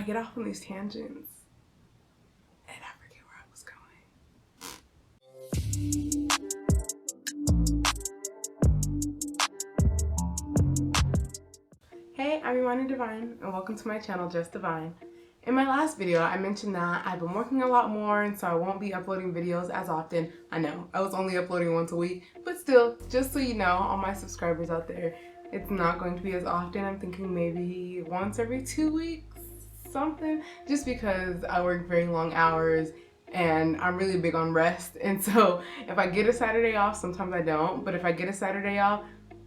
I get off on these tangents and I forget where I was going. Hey, I'm Imani Divine and welcome to my channel, Just Divine. In my last video, I mentioned that I've been working a lot more and so I won't be uploading videos as often. I know, I was only uploading once a week, but still, just so you know, all my subscribers out there, it's not going to be as often. I'm thinking maybe once every 2 weeks, something, just because I work very long hours and I'm really big on rest. And so if I get a Saturday off, sometimes I don't, but if I get a Saturday off,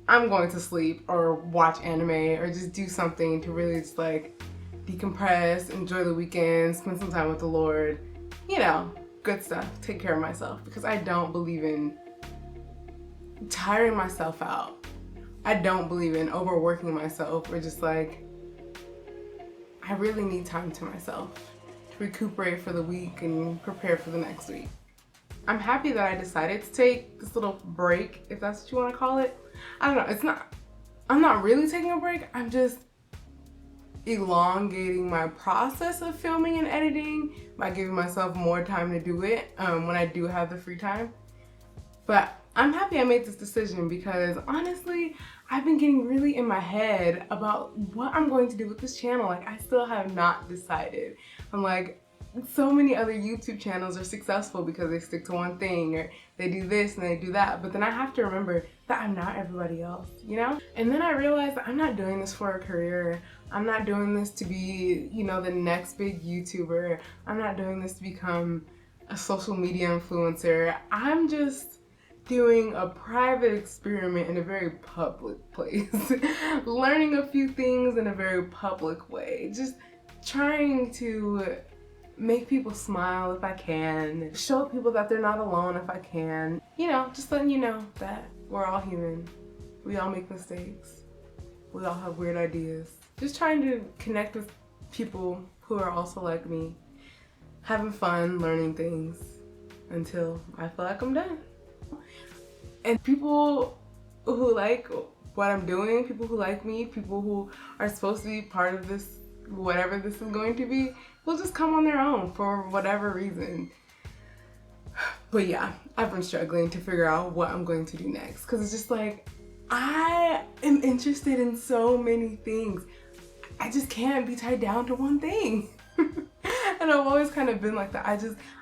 I'm going to sleep or watch anime or just do something to really just like decompress, enjoy the weekend, spend some time with the Lord, you know, good stuff, take care of myself, because I don't believe in tiring myself out. I don't believe in overworking myself or just like, I really need time to myself to recuperate for the week and prepare for the next week. I'm happy that I decided to take this little break, if that's what you want to call it. I don't know, I'm not really taking a break, I'm just elongating my process of filming and editing by giving myself more time to do it when I do have the free time. But I'm happy I made this decision because honestly, I've been getting really in my head about what I'm going to do with this channel. Like, I still have not decided. I'm like, so many other YouTube channels are successful because they stick to one thing or they do this and they do that. But then I have to remember that I'm not everybody else, you know? And then I realized that I'm not doing this for a career. I'm not doing this to be, you know, the next big YouTuber. I'm not doing this to become a social media influencer. I'm just doing a private experiment in a very public place. Learning a few things in a very public way. Just trying to make people smile if I can. Show people that they're not alone if I can. You know, just letting you know that we're all human. We all make mistakes. We all have weird ideas. Just trying to connect with people who are also like me. Having fun, learning things until I feel like I'm done. And people who like what I'm doing, people who like me, people who are supposed to be part of this, whatever this is going to be, will just come on their own for whatever reason. But yeah, I've been struggling to figure out what I'm going to do next because it's just like, I am interested in so many things. I just can't be tied down to one thing. And I've always kind of been like that.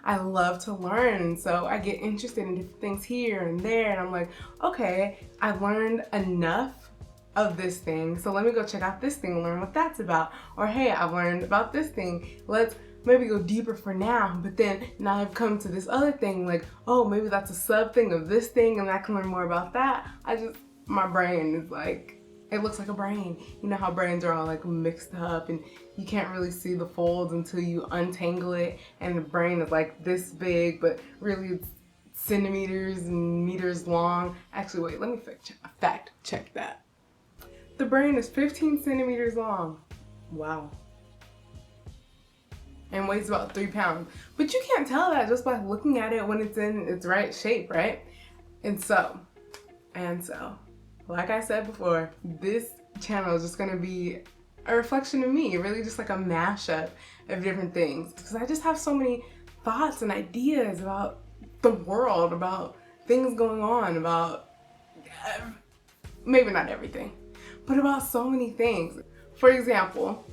I love to learn. So I get interested in different things here and there. And I'm like, okay, I've learned enough of this thing. So let me go check out this thing and learn what that's about. Or hey, I've learned about this thing. Let's maybe go deeper for now. But then now I've come to this other thing. Like, oh, maybe that's a sub thing of this thing and I can learn more about that. My brain is like, it looks like a brain. You know how brains are all like mixed up and you can't really see the folds until you untangle it and the brain is like this big, but really it's centimeters and meters long. Actually, wait, let me fact check that. The brain is 15 centimeters long. Wow. And weighs about 3 pounds. But you can't tell that just by looking at it when it's in its right shape, right? And so, like I said before, this channel is just gonna be a reflection of me, really just like a mashup of different things. Because I just have so many thoughts and ideas about the world, about things going on, about maybe not everything, but about so many things. For example,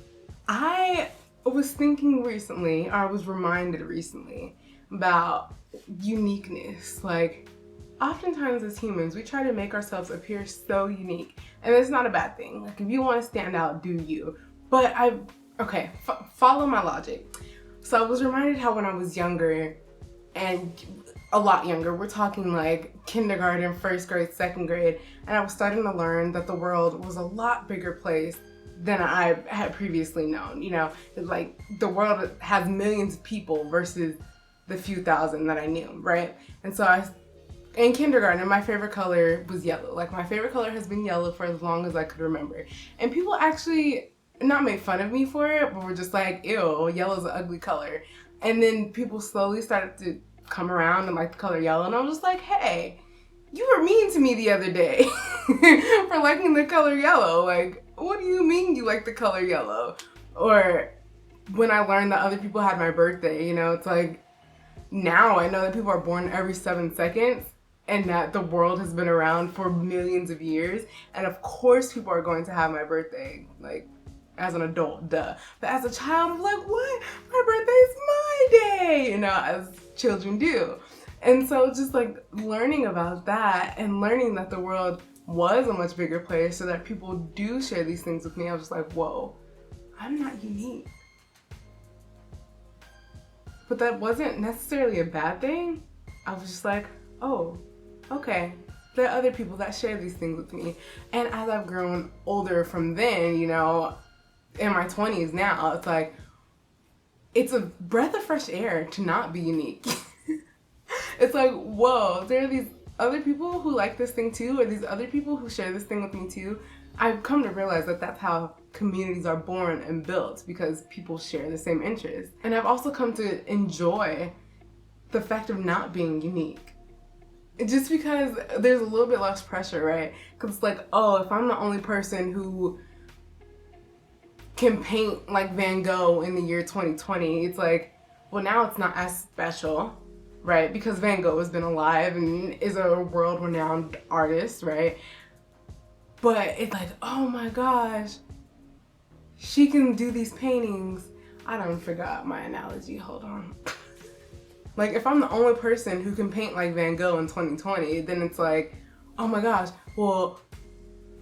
I was thinking recently, or I was reminded recently about uniqueness. Like, oftentimes as humans, we try to make ourselves appear so unique, and it's not a bad thing. Like, if you want to stand out, do you. But follow my logic. So I was reminded how when I was younger, and a lot younger, we're talking like kindergarten, first grade, second grade, and I was starting to learn that the world was a lot bigger place than I had previously known. You know, like the world has millions of people versus the few thousand that I knew, right? And so in kindergarten, my favorite color was yellow. Like, my favorite color has been yellow for as long as I could remember. And people actually not made fun of me for it, but were just like, ew, yellow's an ugly color. And then people slowly started to come around and like the color yellow. And I was just like, hey, you were mean to me the other day for liking the color yellow. Like, what do you mean you like the color yellow? Or when I learned that other people had my birthday, you know, it's like now I know that people are born every 7 seconds and that the world has been around for millions of years. And of course people are going to have my birthday, like as an adult, duh. But as a child, I'm like, what? My birthday's my day, you know, as children do. And so just like learning about that and learning that the world was a much bigger place so that people do share these things with me, I was just like, whoa, I'm not unique. But that wasn't necessarily a bad thing. I was just like, oh, okay. There are other people that share these things with me. And as I've grown older from then, you know, in my 20s now, it's like, it's a breath of fresh air to not be unique. It's like, whoa, there are these other people who like this thing too, or these other people who share this thing with me too. I've come to realize that that's how communities are born and built, because people share the same interests. And I've also come to enjoy the fact of not being unique. Just because there's a little bit less pressure, right? Because it's like, oh, if I'm the only person who can paint like Van Gogh in the year 2020, it's like, well, now it's not as special, right? Because Van Gogh has been alive and is a world-renowned artist, right? But it's like, oh my gosh, she can do these paintings. I done forgot my analogy, hold on. Like, if I'm the only person who can paint like Van Gogh in 2020, then it's like, oh my gosh, well,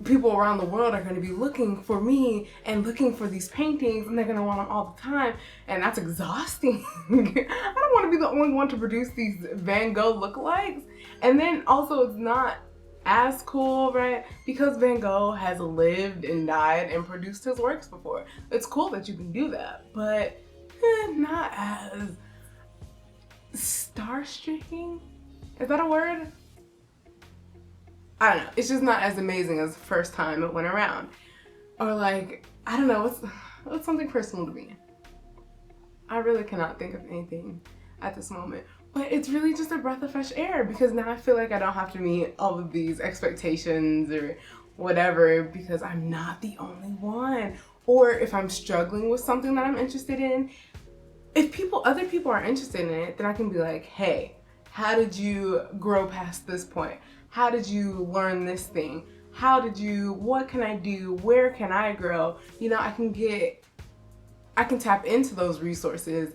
people around the world are gonna be looking for me and looking for these paintings, and they're gonna want them all the time, and that's exhausting. I don't wanna be the only one to produce these Van Gogh lookalikes. And then also it's not as cool, right? Because Van Gogh has lived and died and produced his works before. It's cool that you can do that, but not as star-striking? Is that a word? I don't know. It's just not as amazing as the first time it went around. Or like, I don't know, what's something personal to me? I really cannot think of anything at this moment. But it's really just a breath of fresh air, because now I feel like I don't have to meet all of these expectations or whatever, because I'm not the only one. Or if I'm struggling with something that I'm interested in, if other people are interested in it, then I can be like, hey, how did you grow past this point? How did you learn this thing? What can I do? Where can I grow? You know, I can tap into those resources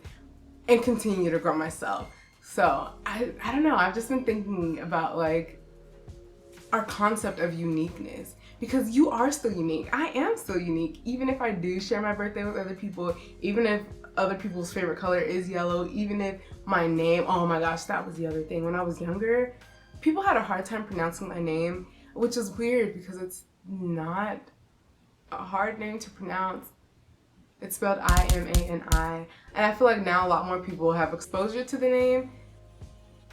and continue to grow myself. So I don't know, I've just been thinking about like our concept of uniqueness, because you are still unique. I am still unique, even if I do share my birthday with other people, even if other people's favorite color is yellow, even if my name, oh my gosh, that was the other thing. When I was younger, people had a hard time pronouncing my name, which is weird because it's not a hard name to pronounce. It's spelled I-M-A-N-I. And I feel like now a lot more people have exposure to the name.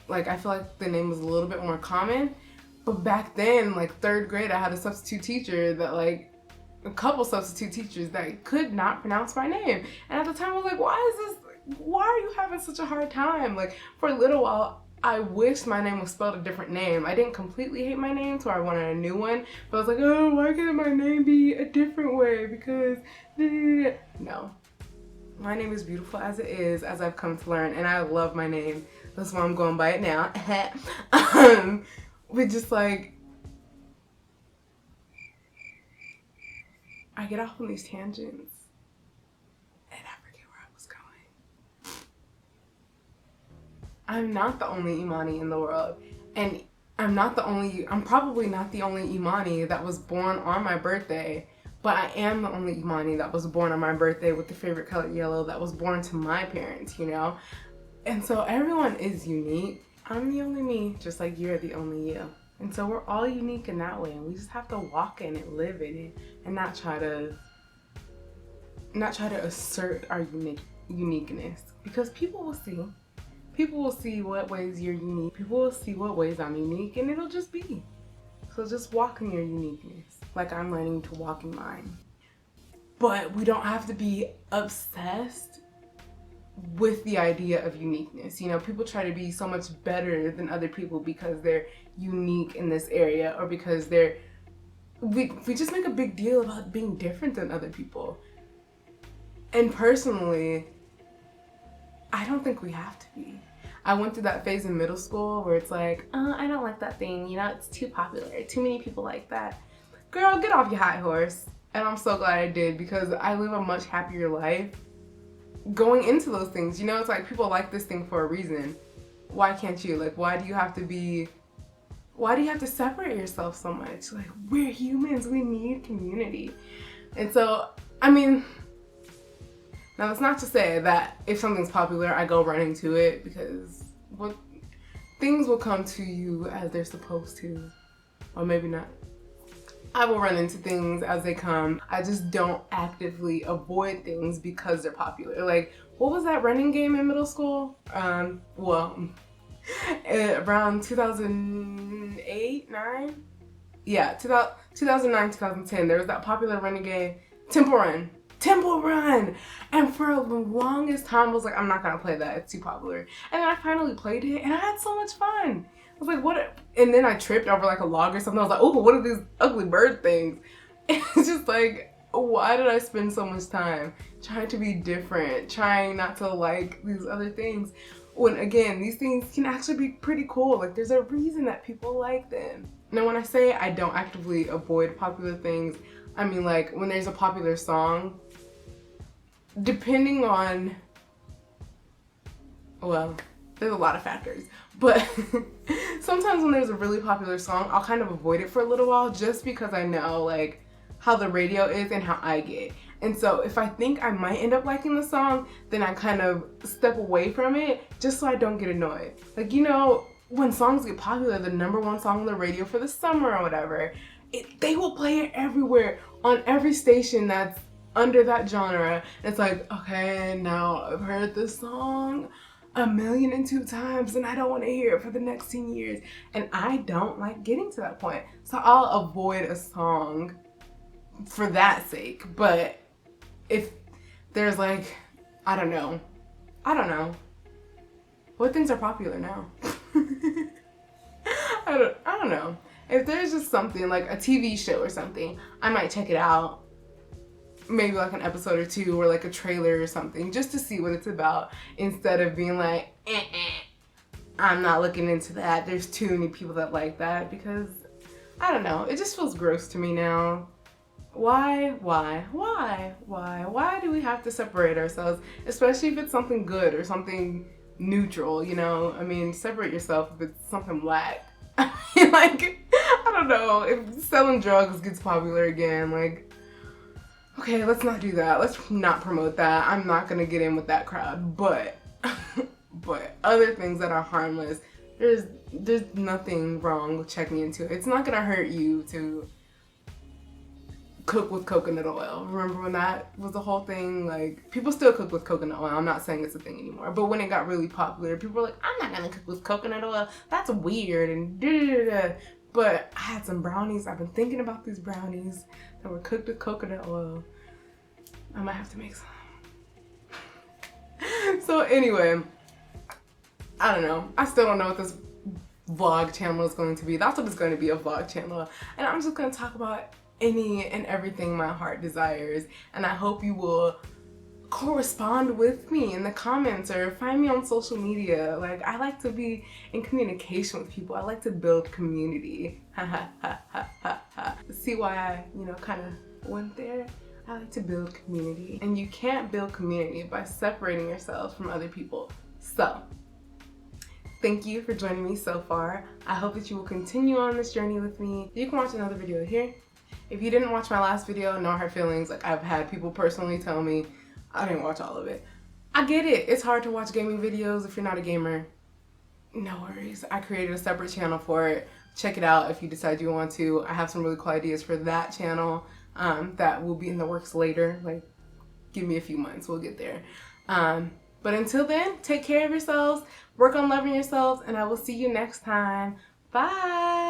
Like, I feel like the name was a little bit more common. But back then, like 3rd grade, I had a substitute teacher that like, a couple substitute teachers that could not pronounce my name. And at the time I was like, why are you having such a hard time? Like, for a little while, I wished my name was spelled a different name. I didn't completely hate my name, so I wanted a new one. But I was like, oh, why can't my name be a different way? Because, no. My name is beautiful as it is, as I've come to learn, and I love my name. That's why I'm going by it now. But just like, I get off on these tangents, and I forget where I was going. I'm not the only Imani in the world, and I'm probably not the only Imani that was born on my birthday, but I am the only Imani that was born on my birthday with the favorite color yellow, that was born to my parents, you know? And so everyone is unique. I'm the only me, just like you're the only you. And so we're all unique in that way, and we just have to walk in it, live in it, and not try to assert our uniqueness, because people will see. People will see what ways you're unique. People will see what ways I'm unique, and it'll just be. So just walk in your uniqueness, like I'm learning to walk in mine. But we don't have to be obsessed with the idea of uniqueness. You know, people try to be so much better than other people because they're unique in this area, or because we just make a big deal about being different than other people. And personally, I don't think we have to be. I went through that phase in middle school where it's like, I don't like that thing, you know, it's too popular, too many people like that. Girl, get off your high horse. And I'm so glad I did, because I live a much happier life going into those things. You know, it's like, people like this thing for a reason. Why can't you? Like, why do you have to separate yourself so much? Like, we're humans, we need community. And so, I mean, now that's not to say that if something's popular, I go running to it, because things will come to you as they're supposed to, or maybe not. I will run into things as they come. I just don't actively avoid things because they're popular. Like, what was that running game in middle school? Well, around 2008, 9? Yeah, 2009, 2010, there was that popular running game, Temple Run. And for the longest time, I was like, I'm not gonna play that, it's too popular. And then I finally played it, and I had so much fun. I was like, what? And then I tripped over like a log or something. I was like, oh, what are these ugly bird things? It's just like, why did I spend so much time trying to be different, trying not to like these other things, when again, these things can actually be pretty cool. Like, there's a reason that people like them. Now, when I say I don't actively avoid popular things, I mean, like, when there's a popular song, depending on, well, there's a lot of factors, but sometimes when there's a really popular song, I'll kind of avoid it for a little while, just because I know like how the radio is and how I get. And so if I think I might end up liking the song, then I kind of step away from it just so I don't get annoyed. Like, you know, when songs get popular, the #1 song on the radio for the summer or whatever, they will play it everywhere on every station that's under that genre. It's like, okay, now I've heard this song 1,000,002 times and I don't want to hear it for the next 10 years. And I don't like getting to that point. So I'll avoid a song for that sake. But if there's like, I don't know. What things are popular now? I don't know. If there's just something like a TV show or something, I might check it out. Maybe like an episode or two, or like a trailer or something, just to see what it's about, instead of being like, I'm not looking into that. There's too many people that like that, because I don't know. It just feels gross to me now. Why do we have to separate ourselves, especially if it's something good or something neutral, you know? I mean, separate yourself if it's something whack. I mean, like, I don't know, if selling drugs gets popular again, like, okay, let's not do that. Let's not promote that. I'm not gonna get in with that crowd. But other things that are harmless, there's nothing wrong with checking into it. It's not gonna hurt you to cook with coconut oil. Remember when that was the whole thing? Like, people still cook with coconut oil. I'm not saying it's a thing anymore. But when it got really popular, people were like, I'm not gonna cook with coconut oil. That's weird and da-da-da-da. But I had some brownies. I've been thinking about these brownies that were cooked with coconut oil. I might have to make some. So anyway, I don't know. I still don't know what this vlog channel is going to be. That's what it's going to be, a vlog channel. And I'm just going to talk about any and everything my heart desires. And I hope you will correspond with me in the comments or find me on social media. Like, I like to be in communication with people. I like to build community. See why I, kind of went there? I like to build community. And you can't build community by separating yourself from other people. So, thank you for joining me so far. I hope that you will continue on this journey with me. You can watch another video here. If you didn't watch my last video, no hard feelings. Like, I've had people personally tell me, I didn't watch all of it. I get it. It's hard to watch gaming videos if you're not a gamer. No worries. I created a separate channel for it. Check it out if you decide you want to. I have some really cool ideas for that channel that will be in the works later. Like, give me a few months. We'll get there. But until then, take care of yourselves. Work on loving yourselves. And I will see you next time. Bye.